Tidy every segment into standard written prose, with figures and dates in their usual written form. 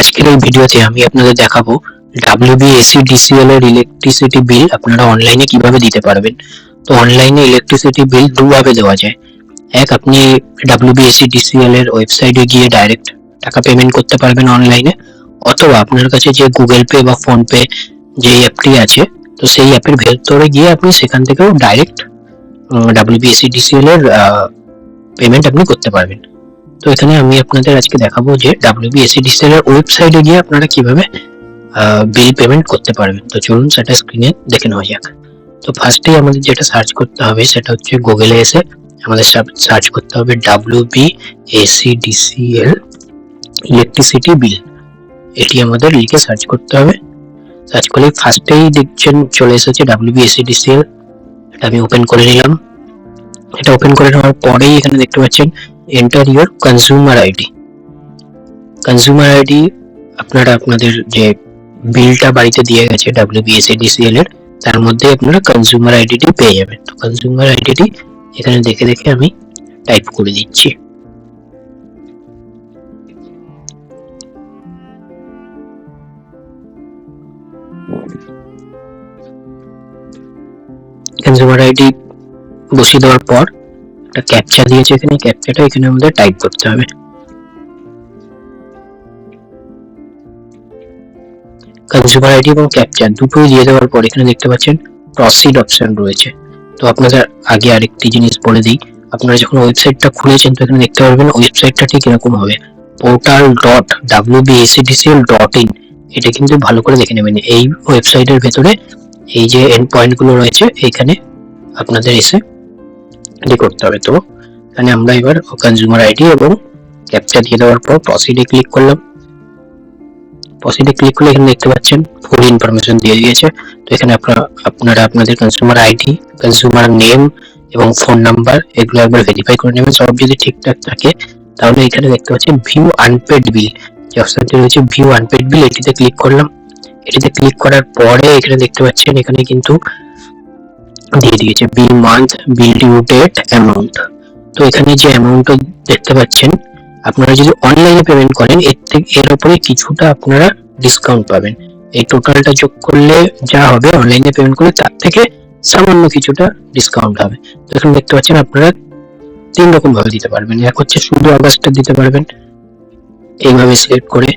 আজকের এই ভিডিওতে আমি আপনাদের দেখাবো WBSEDCL এর ইলেকট্রিসিটি বিল আপনারা অনলাইনে কিভাবে দিতে পারবেন। তো অনলাইনে ইলেকট্রিসিটি বিল দুভাবে দেওয়া যায়। এক, আপনি WBSEDCL এর ওয়েবসাইটে গিয়ে ডাইরেক্ট টাকা পেমেন্ট করতে পারবেন অনলাইনে, অথবা আপনার কাছে যে গুগল পে বা ফোন পে যে অ্যাপটি আছে, তো সেই অ্যাপের ভেতরে গিয়ে আপনি সেখান থেকেও ডাইরেক্ট WBSEDCL এর পেমেন্ট আপনি করতে পারবেন। তো এখানে আমি আপনাদের আজকে দেখাবো যে WBSEDCL এর ওয়েবসাইটে গিয়ে আপনারা কিভাবে বিল পেমেন্ট করতে পারবেন। তো চলুন সেটা স্ক্রিনে দেখে নেওয়া যাক। তো ফার্স্টেই আমাদের যেটা সার্চ করতে হবে সেটা হচ্ছে গুগলে এসে আমাদের সার্চ করতে হবে WBSEDCL ইলেকট্রিসিটি বিল। এটি আমাদের লিখে সার্চ করতে হবে। সার্চ করলে ফার্স্টেই দেখছেন চলে এসেছে WBSEDCL। এটা আমি ওপেন করে নিলাম। এটা ওপেন করে নেওয়ার পরেই এখানে দেখতে পাচ্ছেন enter your consumer ID. Consumer ID আপনারা আপনাদের যে বিলটা বাড়িতে দিয়ে গেছে WBSEDCL এর, তার মধ্যে আপনারা কনজিউমার আইডিটি পেয়ে যাবেন। তো কনজিউমার আইডিটি এখানে দেখে দেখে আমি টাইপ করে দিচ্ছি। কনজিউমার আইডি বসিয়ে দেওয়ার পর একটা ক্যাপচা দিয়েছে, এখানে ক্যাপচাটা এখানে আমাদের টাইপ করতে হবে। কনজিউমার আইডি এবং ক্যাপচা দুটোই দিয়ে দেওয়ার পর এখানে দেখতে পাচ্ছেন প্রসিড অপশন রয়েছে। তো আপনাদের আগে আরেকটি জিনিস বলে দিই, আপনারা যখন ওয়েবসাইটটা খুলেছেন তো এখানে দেখতে পারবেন ওয়েবসাইটটা ঠিক এরকম হবে, portal.wbscdcl.in। এটা কিন্তু ভালো করে দেখে নেবেন। এই ওয়েবসাইটের ভেতরে এই যে এন্ড পয়েন্ট গুলো রয়েছে এখানে আপনাদের এসে এটি করতে হবে। তো এখানে আমরা এবার কনজিউমার আইডি এবং ক্যাপচা দিয়ে দেওয়ার পর প্রসিডে ক্লিক করলাম। প্রসিডে ক্লিক করলে এখানে দেখতে পাচ্ছেন ফুল ইনফরমেশন দিয়ে দিয়েছে। তো এখানে আপনারা আপনাদের কনজিউমার আইডি, কনজিউমার নেম এবং ফোন নাম্বার এগুলো একবার ভেরিফাই করে নেবেন। সব যদি ঠিকঠাক থাকে তাহলে এখানে দেখতে পাচ্ছেন ভিউ আনপেড বিল, যে অপশনটি রয়েছে ভিউ আনপেড বিল, এটিতে ক্লিক করলাম। এটিতে ক্লিক করার পরে এখানে দেখতে পাচ্ছেন এখানে কিন্তু দিয়ে দিয়েছে বিল মান্থ, বিল ডিউ ডেট, অ্যামাউন্ট। তো এখানে যে অ্যামাউন্টটা দেখতে পাচ্ছেন, আপনারা যদি অনলাইনে পেমেন্ট করেন এর উপরে কিছুটা আপনারা ডিসকাউন্ট পাবেন। এই টোটালটা যোগ করলে যা হবে অনলাইনে পেমেন্ট করলে তার থেকে সামান্য কিছুটা ডিসকাউন্ট হবে। তো এখানে দেখতে পাচ্ছেন আপনারা তিন রকম ভাবে দিতে পারবেন। এক হচ্ছে শুধু অগাস্টটা দিতে পারবেন এইভাবে সিলেক্ট করে,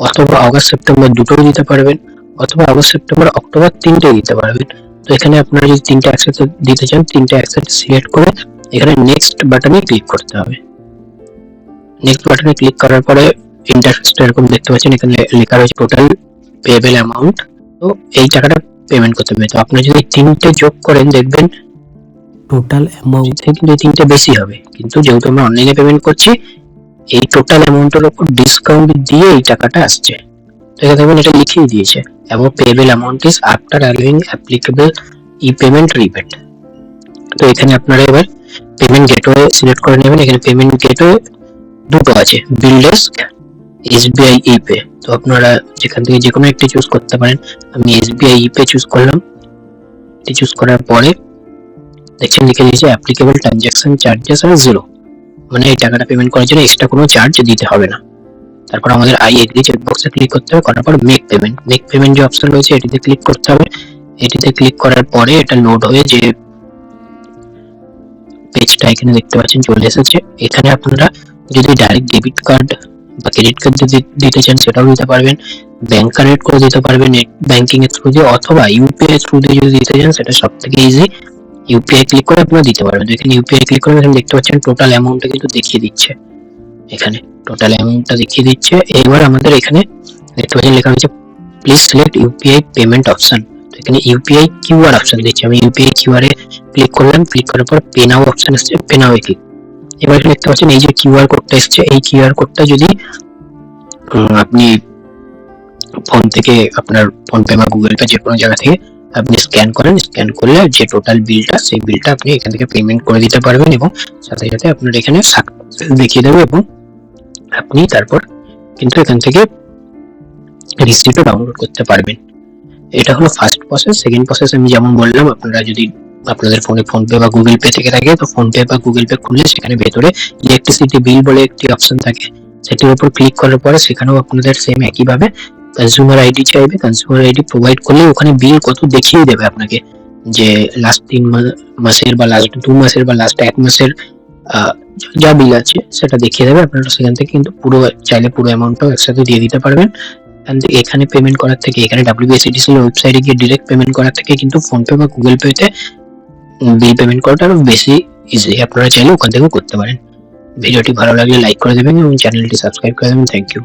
অথবা অগাস্ট সেপ্টেম্বর দুটোই দিতে পারবেন, অথবা অগাস্ট সেপ্টেম্বর অক্টোবর তিনটেই দিতে পারবেন। তো এখানে আপনারা যদি তিনটে একসাথে দিতে চান, তিনটে একসাথে সিলেক্ট করে এখানে নেক্সট বাটনে ক্লিক করতে হবে। নেক্সট বাটনে ক্লিক করার পরে ইন্টারফেসটা এরকম দেখতে পাচ্ছেন, এখানে লেখা রয়েছে টোটাল পেয়েবল অ্যামাউন্ট। তো এই টাকাটা পেমেন্ট করতে হবে। তো আপনি যদি তিনটে যোগ করেন দেখবেন টোটাল অ্যামাউন্ট থেকে কিন্তু তিনটে বেশি হবে, কিন্তু যেহেতু আমরা অনলাইনে পেমেন্ট করছি এই টোটাল অ্যামাউন্টের উপর ডিসকাউন্ট দিয়ে এই টাকাটা আসছে। তো এখানে দেখবেন এটা লিখিয়ে দিয়েছে এবং payable amount is after allowing applicable E payment rebate. তো এখানে আপনারা এবার পেমেন্ট গেটওয়ে সিলেক্ট করে নেবেন। এখানে পেমেন্ট গেটওয়ে দুটো আছে, বিলডেস্ক, SBI ইপে। তো আপনারা যেখান থেকে যে কোনো একটি চুজ করতে পারেন। আমি SBI ইপে চুজ করলাম। এটি চুজ করার পরে দেখছেন লিখে দিয়েছে অ্যাপ্লিকেবল ট্রানজাকশন চার্জেস আর জিরো, মানে এই টাকাটা পেমেন্ট করার জন্য এক্সট্রা কোনো চার্জ দিতে হবে না। তারপর আমাদের আই এগ্রি চেকবক্সে ক্লিক করতে হবে। করার পর মেক পেমেন্ট, মেক পেমেন্ট যে অপশন রয়েছে এটিতে ক্লিক করতে হবে। এটিতে ক্লিক করার পরে এটা লোড হয়ে যে পেজটা এখানে দেখতে পাচ্ছেন চলে এসেছে। এখানে আপনারা যদি ডাইরেক্ট ডেবিট কার্ড বা ক্রেডিট কার্ড দিতে চান সেটাও দিতে পারবেন, ব্যাংক কানেক্ট করে দিতে পারবেন নেট ব্যাংকিং এর থ্রু দিয়ে, অথবা ইউপিআই থ্রু দিয়ে যদি দিতে চান সেটা সব থেকে ইজি, ইউপিআই ক্লিক করে আপনারা দিতে পারবেন। এখানে ইউপিআই ক্লিক করে এখানে দেখতে পাচ্ছেন টোটাল অ্যামাউন্টটা কিন্তু দেখিয়ে দিচ্ছে, এখানে টোটাল অ্যামাউন্টটা দেখিয়ে দিচ্ছে। এবার আমাদের এখানে দেখতে পাচ্ছেন লেখা হয়েছে please select UPI payment option. তো এখানে ইউপিআই কিউআর অপশন দিচ্ছে, আমি ইউপিআই কিউআর এ ক্লিক করলাম। ক্লিক করার পর পে নাও অপশন আসছে, পে নাও এ ক্লিক। এবার দেখতে পাচ্ছেন এই যে কিউআর কোডটা এসছে, এই কিউআর কোডটা যদি আপনি ফোন থেকে আপনার ফোন পে বা গুগল পে যে কোনো জায়গা থেকে আপনি স্ক্যান করেন, স্ক্যান করলে যে টোটাল বিলটা সেই বিলটা আপনি এখান থেকে পেমেন্ট করে দিতে পারবেন এবং সাথে সাথে আপনার এখানে সাকসেস দেখিয়ে দেবে এবং আপনি তারপর কিন্তু এখান থেকে রিসিপ্টও ডাউনলোড করতে পারবেন। এটা হলো ফার্স্ট প্রসেস। সেকেন্ড প্রসেস আমি যেমন বললাম, আপনারা যদি আপনাদের ফোনে ফোন পে বা গুগল পে থেকে থাকে তো ফোন পে বা গুগল পে খুললে সেখানে ভেতরে ইলেকট্রিসিটি বিল বলে একটি অপশন থাকে, সেটির উপর ক্লিক করার পরে সেখানেও আপনাদের সেম একইভাবে কনজিউমার আইডি চাইবে। কনজিউমার আইডি প্রোভাইড করলে ওখানে বিল কত দেখিয়ে দেবে আপনাকে, যে লাস্ট 3 মাসের বা লাস্ট 2 মাসের বা লাস্ট 1 মাসের যা বিল আছে সেটা দেখিয়ে দেবে। আপনারা সেখান থেকে কিন্তু পুরো চাইলে পুরো অ্যামাউন্টটাও একসাথে দিয়ে দিতে পারবেন। এখানে পেমেন্ট করার থেকে, এখানে WBSETC এর ওয়েবসাইটে গিয়ে ডিরেক্ট পেমেন্ট করার থেকে কিন্তু ফোনপে বা গুগল পেতে বিল পেমেন্ট করাটা আরো বেশি ইজি। আপনারা চাইলে ওখান থেকেও করতে পারেন। ভিডিওটি ভালো লাগলে লাইক করে দেবেন এবং চ্যানেলটি সাবস্ক্রাইব করে দেবেন। Thank you.